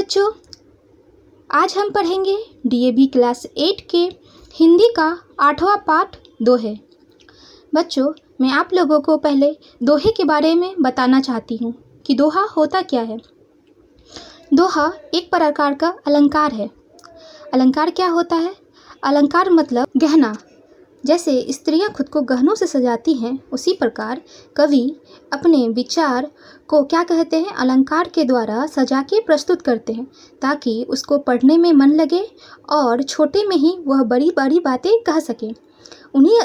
बच्चों, आज हम पढ़ेंगे डीएवी क्लास 8 के हिंदी का 8वां पाठ दोहे। बच्चों, मैं आप लोगों को पहले दोहे के बारे में बताना चाहती हूँ कि दोहा होता क्या है। दोहा एक प्रकार का अलंकार है। अलंकार क्या होता है? अलंकार मतलब गहना। जैसे स्त्रियां खुद को गहनों से सजाती हैं, उसी प्रकार कवि अपने विचार को क्या कहते हैं, अलंकार के द्वारा सजा के प्रस्तुत करते हैं, ताकि उसको पढ़ने में मन लगे और छोटे में ही वह बड़ी बड़ी बातें कह सके।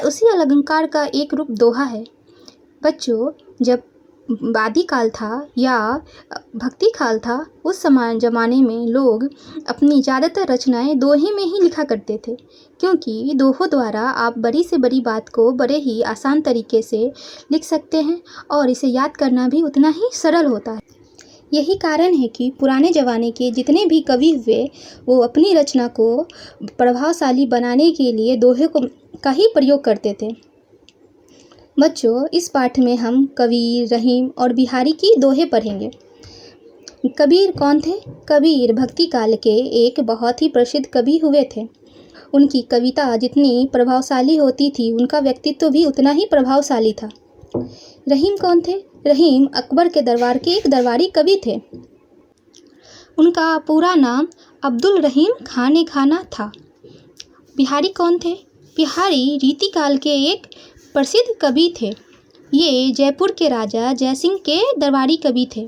उसी अलंकार का एक रूप दोहा है। बच्चों, जब वादी काल था या भक्ति काल था, उस ज़माने में लोग अपनी ज़्यादातर रचनाएं दोहे में ही लिखा करते थे, क्योंकि दोहों द्वारा आप बड़ी से बड़ी बात को बड़े ही आसान तरीके से लिख सकते हैं और इसे याद करना भी उतना ही सरल होता है। यही कारण है कि पुराने ज़माने के जितने भी कवि हुए, वो अपनी रचना को प्रभावशाली बनाने के लिए दोहे का ही प्रयोग करते थे। बच्चों, इस पाठ में हम कबीर, रहीम और बिहारी की दोहे पढ़ेंगे। कबीर कौन थे? कबीर भक्ति काल के एक बहुत ही प्रसिद्ध कवि हुए थे। उनकी कविता जितनी प्रभावशाली होती थी, उनका व्यक्तित्व भी उतना ही प्रभावशाली था। रहीम कौन थे? रहीम अकबर के दरबार के एक दरबारी कवि थे। उनका पूरा नाम अब्दुल रहीम खान खाना था। बिहारी कौन थे? बिहारी रीति काल के एक प्रसिद्ध कवि थे। ये जयपुर के राजा जयसिंह के दरबारी कवि थे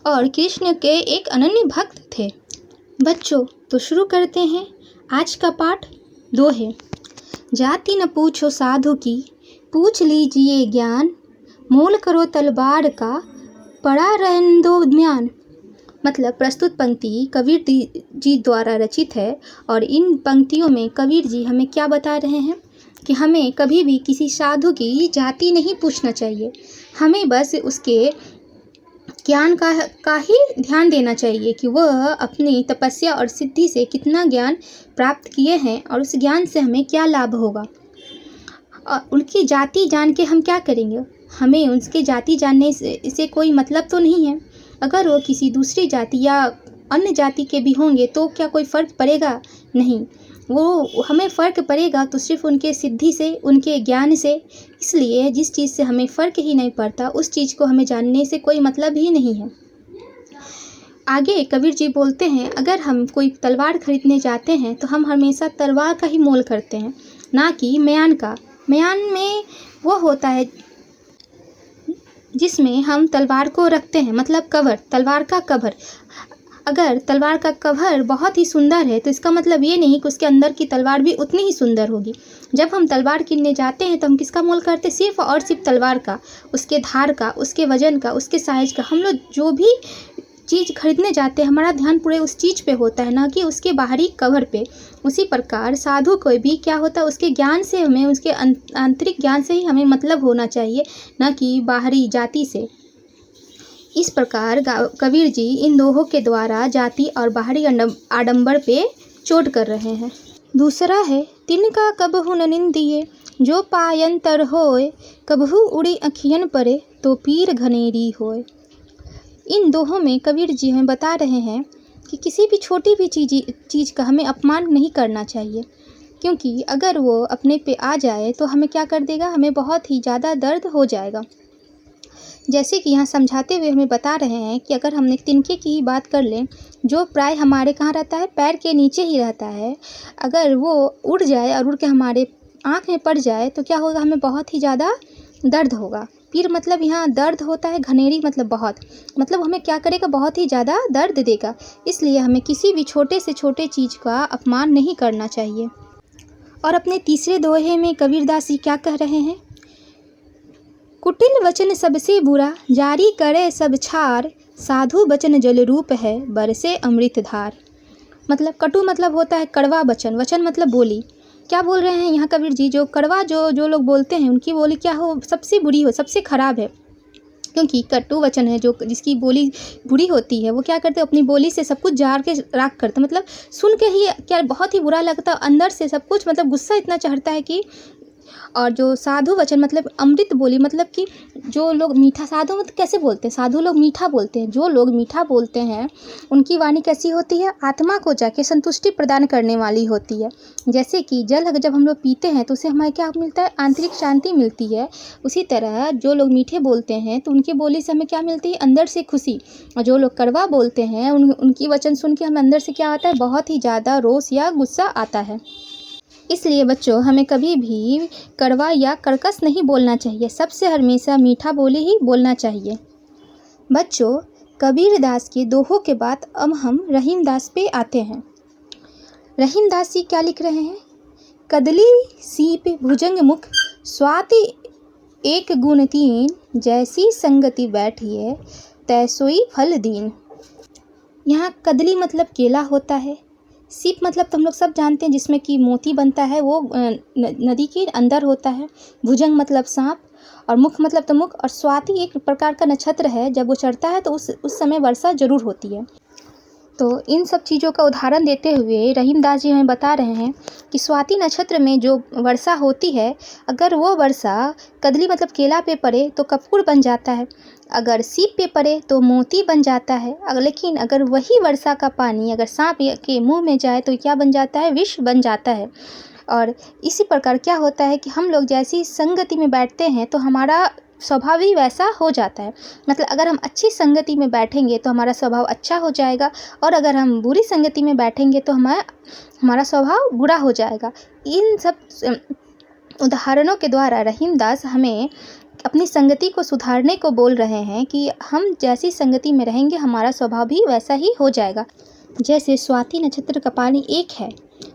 और कृष्ण के एक अनन्य भक्त थे। बच्चों, तो शुरू करते हैं आज का पाठ दोहे। जाति न पूछो साधु की, पूछ लीजिए ज्ञान, मोल करो तलवार का, पड़ा रहने दो ज्ञान। मतलब प्रस्तुत पंक्ति कबीर जी द्वारा रचित है और इन पंक्तियों में कबीर जी हमें क्या बता रहे हैं कि हमें कभी भी किसी साधु की जाति नहीं पूछना चाहिए। हमें बस उसके ज्ञान का ही ध्यान देना चाहिए कि वह अपनी तपस्या और सिद्धि से कितना ज्ञान प्राप्त किए हैं और उस ज्ञान से हमें क्या लाभ होगा। और उनकी जाति जान के हम क्या करेंगे? हमें उनके जाति जानने से कोई मतलब तो नहीं है। अगर वो किसी दूसरी जाति या अन्य जाति के भी होंगे तो क्या कोई फ़र्क पड़ेगा? नहीं, वो हमें फ़र्क पड़ेगा तो सिर्फ उनके सिद्धि से, उनके ज्ञान से। इसलिए जिस चीज़ से हमें फ़र्क ही नहीं पड़ता, उस चीज़ को हमें जानने से कोई मतलब ही नहीं है। आगे कबीर जी बोलते हैं, अगर हम कोई तलवार खरीदने जाते हैं तो हम हमेशा तलवार का ही मोल करते हैं, ना कि म्यान का। म्यान में वो होता है जिसमें हम तलवार को रखते हैं, मतलब कवर, तलवार का कवर। अगर तलवार का कवर बहुत ही सुंदर है तो इसका मतलब ये नहीं कि उसके अंदर की तलवार भी उतनी ही सुंदर होगी। जब हम तलवार किनने जाते हैं तो हम किसका मोल करते हैं? सिर्फ और सिर्फ तलवार का, उसके धार का, उसके वजन का, उसके साइज का। हम लोग जो भी चीज़ खरीदने जाते हैं, हमारा ध्यान पूरे उस चीज़ पे होता है, ना कि उसके बाहरी कवर पे। उसी प्रकार साधु कोई भी क्या होता है, उसके ज्ञान से हमें, उसके आंतरिक ज्ञान से ही हमें मतलब होना चाहिए, ना कि बाहरी जाति से। इस प्रकार कबीर जी इन दोहों के द्वारा जाति और बाहरी आडंबर पे चोट कर रहे हैं। दूसरा है, तिनका कबहु न निंदिए, जो पायंतर होए, कबहु उड़ी अखियन परे, तो पीर घनेरी होए। इन दोहों में कबीर जी हमें बता रहे हैं कि किसी भी छोटी भी चीज़ का हमें अपमान नहीं करना चाहिए, क्योंकि अगर वो अपने पे आ जाए तो हमें क्या कर देगा, हमें बहुत ही ज़्यादा दर्द हो जाएगा। जैसे कि यहाँ समझाते हुए हमें बता रहे हैं कि अगर हमने तिनके की ही बात कर लें, जो प्राय हमारे कहाँ रहता है, पैर के नीचे ही रहता है, अगर वो उड़ जाए और उड़ के हमारे आँख में पड़ जाए तो क्या होगा, हमें बहुत ही ज़्यादा दर्द होगा। पीर मतलब यहाँ दर्द होता है, घनेरी मतलब बहुत, मतलब हमें क्या करेगा, बहुत ही ज़्यादा दर्द देगा। इसलिए हमें किसी भी छोटे से छोटे चीज़ का अपमान नहीं करना चाहिए। और अपने तीसरे दोहे में कबीरदास जी क्या कह रहे हैं? कुटिल वचन सबसे बुरा, जारी करे सब छार, साधु वचन जल रूप है, बरसे अमृत धार। मतलब कटु मतलब होता है कड़वा वचन, वचन मतलब बोली। क्या बोल रहे हैं यहाँ कबीर जी? जो कड़वा जो लोग बोलते हैं, उनकी बोली क्या हो, सबसे बुरी हो, सबसे खराब है। क्योंकि कटु वचन है, जो जिसकी बोली बुरी होती है, वो क्या करते हैं, अपनी बोली से सब कुछ जार के राख करते, मतलब सुन के ही क्या बहुत ही बुरा लगता है, अंदर से सब कुछ मतलब गुस्सा इतना चढ़ता है कि और जो साधु वचन मतलब अमृत बोली, मतलब कि जो लोग मीठा, साधु मतलब कैसे बोलते हैं, साधु लोग मीठा बोलते हैं। जो लोग मीठा बोलते हैं उनकी वाणी कैसी होती है, आत्मा को जाके संतुष्टि प्रदान करने वाली होती है। जैसे कि जल अगर जब हम लोग पीते हैं तो उससे हमें क्या मिलता है, आंतरिक शांति मिलती है। उसी तरह जो लोग मीठे बोलते हैं तो उनकी बोली से हमें क्या मिलती है, अंदर से खुशी। और जो लोग कड़वा बोलते हैं उनकी वचन सुन के हमें अंदर से क्या आता है, बहुत ही ज़्यादा रोष या गुस्सा आता है। इसलिए बच्चों हमें कभी भी कड़वा या कर्कश नहीं बोलना चाहिए, सबसे हमेशा मीठा बोली ही बोलना चाहिए। बच्चों कबीरदास के दोहों के बाद अब हम रहीमदास पे आते हैं। रहीमदास जी क्या लिख रहे हैं, कदली सीप भुजंग मुख स्वाति एक गुण तीन, जैसी संगति बैठिए तैसोई फल दीन। यहाँ कदली मतलब केला होता है, सीप मतलब तो हम लोग सब जानते हैं जिसमें कि मोती बनता है, वो नदी के अंदर होता है। भुजंग मतलब सांप, और मुख मतलब तो मुख, और स्वाति एक प्रकार का नक्षत्र है, जब वो चढ़ता है तो उस समय वर्षा जरूर होती है। तो इन सब चीज़ों का उदाहरण देते हुए रहीमदास जी हमें बता रहे हैं कि स्वाति नक्षत्र में जो वर्षा होती है, अगर वो वर्षा कदली मतलब केला पे पड़े तो कपूर बन जाता है, अगर सीप पे पड़े तो मोती बन जाता है, लेकिन अगर वही वर्षा का पानी अगर सांप के मुंह में जाए तो क्या बन जाता है, विष बन जाता है। और इसी प्रकार क्या होता है कि हम लोग जैसी संगति में बैठते हैं तो हमारा स्वभाव ही वैसा हो जाता है। मतलब अगर हम अच्छी संगति में बैठेंगे तो हमारा स्वभाव अच्छा हो जाएगा, और अगर हम बुरी संगति में बैठेंगे तो हमारा स्वभाव बुरा हो जाएगा। इन सब उदाहरणों के द्वारा रहीमदास हमें अपनी संगति को सुधारने को बोल रहे हैं कि हम जैसी संगति में रहेंगे हमारा स्वभाव भी वैसा ही हो जाएगा। जैसे स्वाति नक्षत्र का पानी एक है,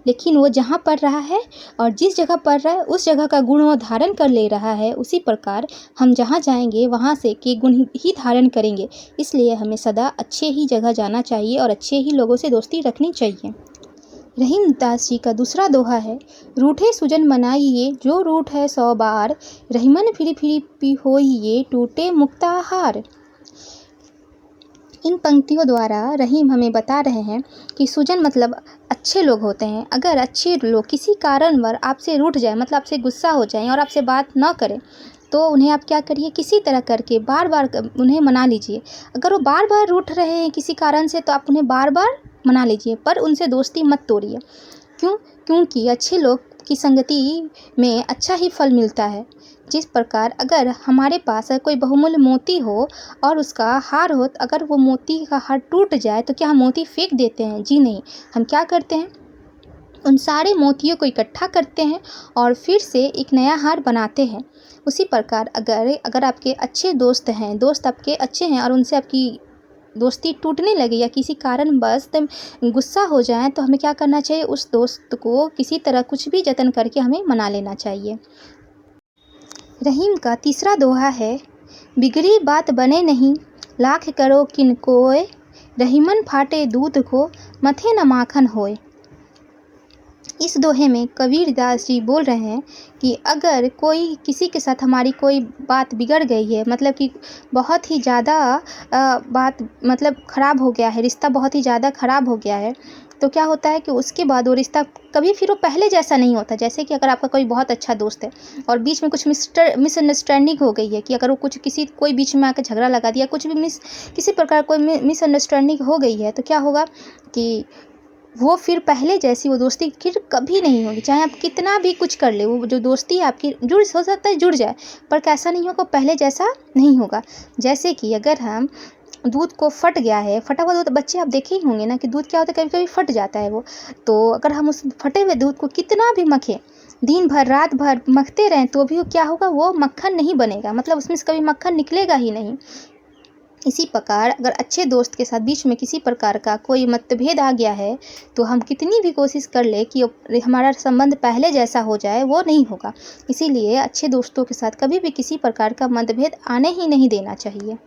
लेकिन वो जहाँ पड़ रहा है और जिस जगह पड़ रहा है उस जगह का गुण वो धारण कर ले रहा है, उसी प्रकार हम जहाँ जाएंगे वहाँ से के गुण ही धारण करेंगे। इसलिए हमें सदा अच्छे ही जगह जाना चाहिए और अच्छे ही लोगों से दोस्ती रखनी चाहिए। रहीमदास जी का दूसरा दोहा है, रूठे सुजन मनाइए जो रूठ है 100 बार, रहीमन फिरी फिरी पी होइए टूटे मुक्ताहार। इन पंक्तियों द्वारा रहीम हमें बता रहे हैं कि सुजन मतलब अच्छे लोग होते हैं। अगर अच्छे लोग किसी कारणवश आपसे रूठ जाए, मतलब आपसे गुस्सा हो जाए और आपसे बात न करें, तो उन्हें आप क्या करिए, किसी तरह करके बार बार उन्हें मना लीजिए। अगर वो बार बार रूठ रहे हैं किसी कारण से तो आप उन्हें बार बार मना लीजिए, पर उनसे दोस्ती मत तोड़िए। क्योंकि अच्छे लोग की संगति में अच्छा ही फल मिलता है। जिस प्रकार अगर हमारे पास कोई बहुमूल्य मोती हो और उसका हार हो, तो अगर वो मोती का हार टूट जाए तो क्या हम मोती फेंक देते हैं? जी नहीं, हम क्या करते हैं, उन सारे मोतियों को इकट्ठा करते हैं और फिर से एक नया हार बनाते हैं। उसी प्रकार अगर आपके अच्छे दोस्त हैं, दोस्त आपके अच्छे हैं और उनसे आपकी दोस्ती टूटने लगे या किसी कारणवश गुस्सा हो जाए, तो हमें क्या करना चाहिए, उस दोस्त को किसी तरह कुछ भी जतन करके हमें मना लेना चाहिए। रहीम का तीसरा दोहा है, बिगड़ी बात बने नहीं लाख करो किन कोय, रहीमन फाटे दूध को मथे न माखन होए। इस दोहे में कबीरदास जी बोल रहे हैं कि अगर कोई किसी के साथ हमारी कोई बात बिगड़ गई है, मतलब कि बहुत ही ज़्यादा बात मतलब ख़राब हो गया है, रिश्ता बहुत ही ज़्यादा ख़राब हो गया है, तो क्या होता है कि उसके बाद वो रिश्ता कभी फिर वो पहले जैसा नहीं होता। जैसे कि अगर आपका कोई बहुत अच्छा दोस्त है और बीच में कुछ मिसअंडरस्टैंडिंग हो गई है, कि अगर वो कोई बीच में आकर झगड़ा लगा दिया, कुछ भी किसी प्रकार कोई मिसअंडरस्टैंडिंग हो गई है, तो क्या होगा कि वो फिर पहले जैसी वो दोस्ती फिर कभी नहीं होगी। चाहे आप कितना भी कुछ कर ले, वो जो दोस्ती है आपकी हो सकता है जुड़ जाए, पर कैसा नहीं होगा, पहले जैसा नहीं होगा। जैसे कि अगर हम दूध को फट गया है, फटा हुआ दूध, बच्चे आप देखे ही होंगे ना कि दूध क्या होता है, कभी कभी फट जाता है वो। तो अगर हम उस फटे हुए दूध को कितना भी मखें, दिन भर रात भर मखते रहें, तो भी वो क्या होगा, वो मक्खन नहीं बनेगा, मतलब उसमें से कभी मक्खन निकलेगा ही नहीं। इसी प्रकार अगर अच्छे दोस्त के साथ बीच में किसी प्रकार का कोई मतभेद आ गया है, तो हम कितनी भी कोशिश कर ले कि हमारा संबंध पहले जैसा हो जाए, वो नहीं होगा। इसीलिए अच्छे दोस्तों के साथ कभी भी किसी प्रकार का मतभेद आने ही नहीं देना चाहिए।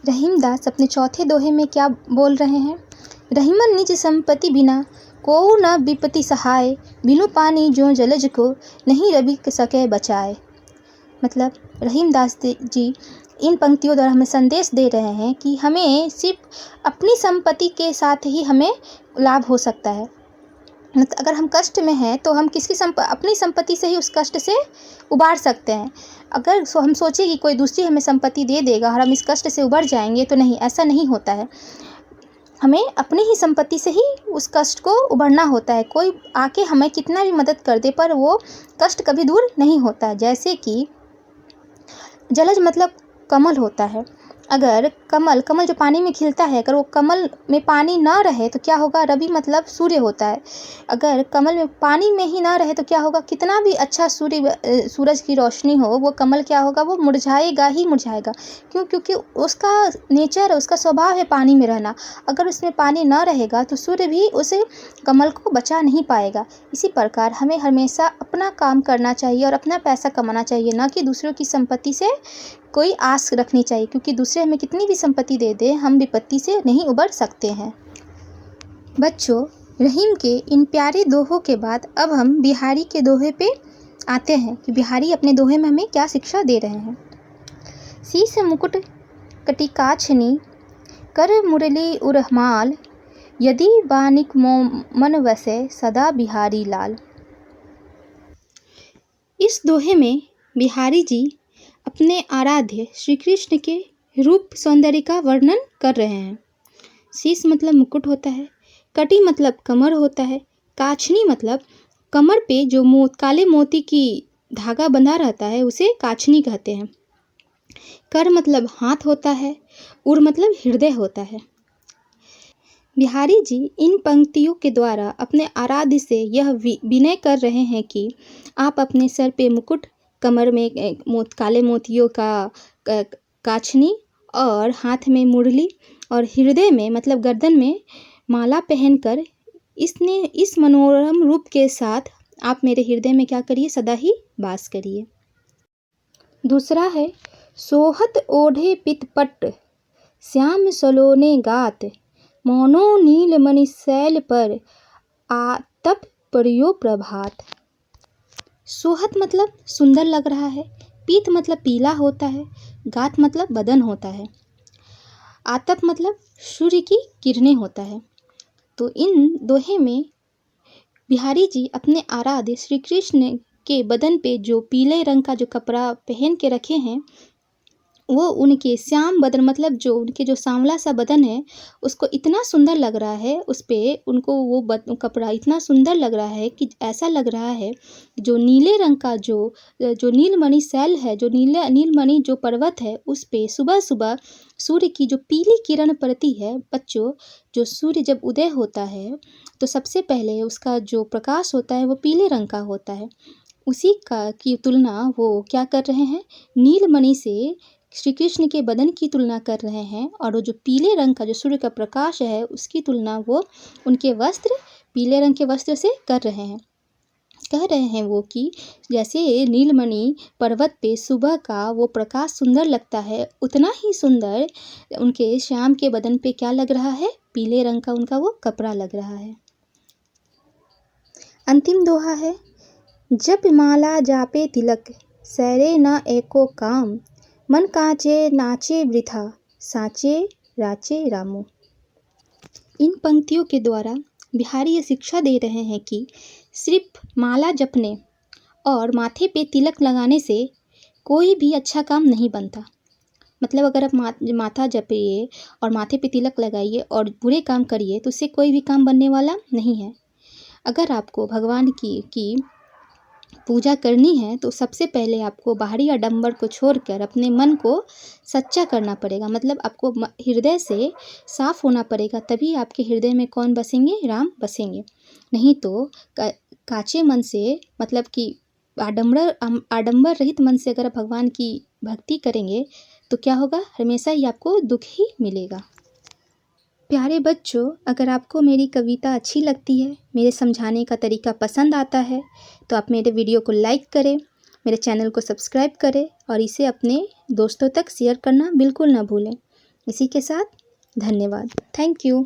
रहीमदास अपने चौथे दोहे में क्या बोल रहे हैं, रहीमन निज संपत्ति बिना को न विपत्ति सहाय, बिनु पानी जो जलज को नहीं रवि सके बचाए। मतलब रहीमदास जी इन पंक्तियों द्वारा हमें संदेश दे रहे हैं कि हमें सिर्फ अपनी संपत्ति के साथ ही हमें लाभ हो सकता है। अगर हम कष्ट में हैं तो हम अपनी संपत्ति से ही उस कष्ट से उबार सकते हैं। अगर हम सोचें कि कोई दूसरी हमें संपत्ति दे देगा और हम इस कष्ट से उबर जाएंगे, तो नहीं, ऐसा नहीं होता है। हमें अपनी ही संपत्ति से ही उस कष्ट को उबरना होता है। कोई आके हमें कितना भी मदद कर दे, पर वो कष्ट कभी दूर नहीं होता है। जैसे कि जलज मतलब कमल होता है। अगर कमल जो पानी में खिलता है, अगर वो कमल में पानी ना रहे तो क्या होगा? रवि मतलब सूर्य होता है। अगर कमल में पानी में ही ना रहे तो क्या होगा? कितना भी अच्छा सूरज की रोशनी हो, वो कमल क्या होगा? वो मुरझाएगा ही मुरझाएगा। क्यों? क्योंकि उसका नेचर, उसका स्वभाव है पानी में रहना। अगर उसमें पानी ना रहेगा तो सूर्य भी उस कमल को बचा नहीं पाएगा। इसी प्रकार हमें हमेशा अपना काम करना चाहिए और अपना पैसा कमाना चाहिए, ना कि दूसरों की संपत्ति से कोई आस रखनी चाहिए। क्योंकि दूसरे हमें कितनी भी संपत्ति दे दे, हम विपत्ति से नहीं उबर सकते हैं। बच्चों, रहीम के इन प्यारे दोहों के बाद अब हम बिहारी के दोहे पे आते हैं कि बिहारी अपने दोहे में हमें क्या शिक्षा दे रहे हैं। शीश मुकुट कटिकाछनी कर मुरली उरमाल, यदि बानिक मन वसे सदा बिहारी लाल। इस दोहे में बिहारी जी अपने आराध्य श्री कृष्ण के रूप सौंदर्य का वर्णन कर रहे हैं। शीश मतलब मुकुट होता है, कटी मतलब कमर होता है, काछनी मतलब कमर पे जो काले मोती की धागा बंधा रहता है उसे काछनी कहते हैं। कर मतलब हाथ होता है, उर मतलब हृदय होता है। बिहारी जी इन पंक्तियों के द्वारा अपने आराध्य से यह विनय कर रहे हैं कि आप अपने सर पे मुकुट, कमर में काले मोतियों का काछनी और हाथ में मुरली और हृदय में मतलब गर्दन में माला पहनकर इस मनोरम रूप के साथ आप मेरे हृदय में क्या करिए? सदा ही वास करिए। दूसरा है सोहत ओढ़े पितपट, श्याम सलोने गात, मौनो नीलमणि शैल पर आतप परियो प्रभात। सोहत मतलब सुंदर लग रहा है, पीत मतलब पीला होता है, गात मतलब बदन होता है, आतप मतलब सूर्य की किरणें होता है। तो इन दोहे में बिहारी जी अपने आराध्य श्री कृष्ण के बदन पे जो पीले रंग का जो कपड़ा पहन के रखे हैं, वो उनके श्याम बदन मतलब जो उनके जो सांवला सा बदन है उसको इतना सुंदर लग रहा है, उस पे उनको वो कपड़ा इतना सुंदर लग रहा है कि ऐसा लग रहा है जो नीले रंग का जो नीलमणि शैल है, जो नीलमणि जो पर्वत है, उस पे सुबह सुबह सूर्य की जो पीली किरण पड़ती है। बच्चों, जो सूर्य जब उदय होता है तो सबसे पहले उसका जो प्रकाश होता है वो पीले रंग का होता है। उसी की तुलना वो क्या कर रहे हैं? नीलमणि से श्री कृष्ण के बदन की तुलना कर रहे हैं, और वो जो पीले रंग का जो सूर्य का प्रकाश है उसकी तुलना वो उनके वस्त्र, पीले रंग के वस्त्र से कर रहे हैं। कह रहे हैं वो कि जैसे नीलमणि पर्वत पे सुबह का वो प्रकाश सुंदर लगता है, उतना ही सुंदर उनके श्याम के बदन पे क्या लग रहा है? पीले रंग का उनका वो कपड़ा लग रहा है। अंतिम दोहा है जब माला जापे तिलक, सैरे न एको काम, मन काचे नाचे वृथा, साचे राचे रामो। इन पंक्तियों के द्वारा बिहारी ये शिक्षा दे रहे हैं कि सिर्फ माला जपने और माथे पे तिलक लगाने से कोई भी अच्छा काम नहीं बनता। मतलब अगर आप माथा जपिए और माथे पे तिलक लगाइए और बुरे काम करिए तो उससे कोई भी काम बनने वाला नहीं है। अगर आपको भगवान की पूजा करनी है तो सबसे पहले आपको बाहरी आडंबर को छोड़कर अपने मन को सच्चा करना पड़ेगा। मतलब आपको हृदय से साफ होना पड़ेगा, तभी आपके हृदय में कौन बसेंगे? राम बसेंगे। नहीं तो काचे मन से मतलब कि आडंबर रहित मन से अगर आप भगवान की भक्ति करेंगे तो क्या होगा? हमेशा ही आपको दुख ही मिलेगा। प्यारे बच्चों, अगर आपको मेरी कविता अच्छी लगती है, मेरे समझाने का तरीका पसंद आता है, तो आप मेरे वीडियो को लाइक करें, मेरे चैनल को सब्सक्राइब करें और इसे अपने दोस्तों तक शेयर करना बिल्कुल ना भूलें। इसी के साथ धन्यवाद। Thank you.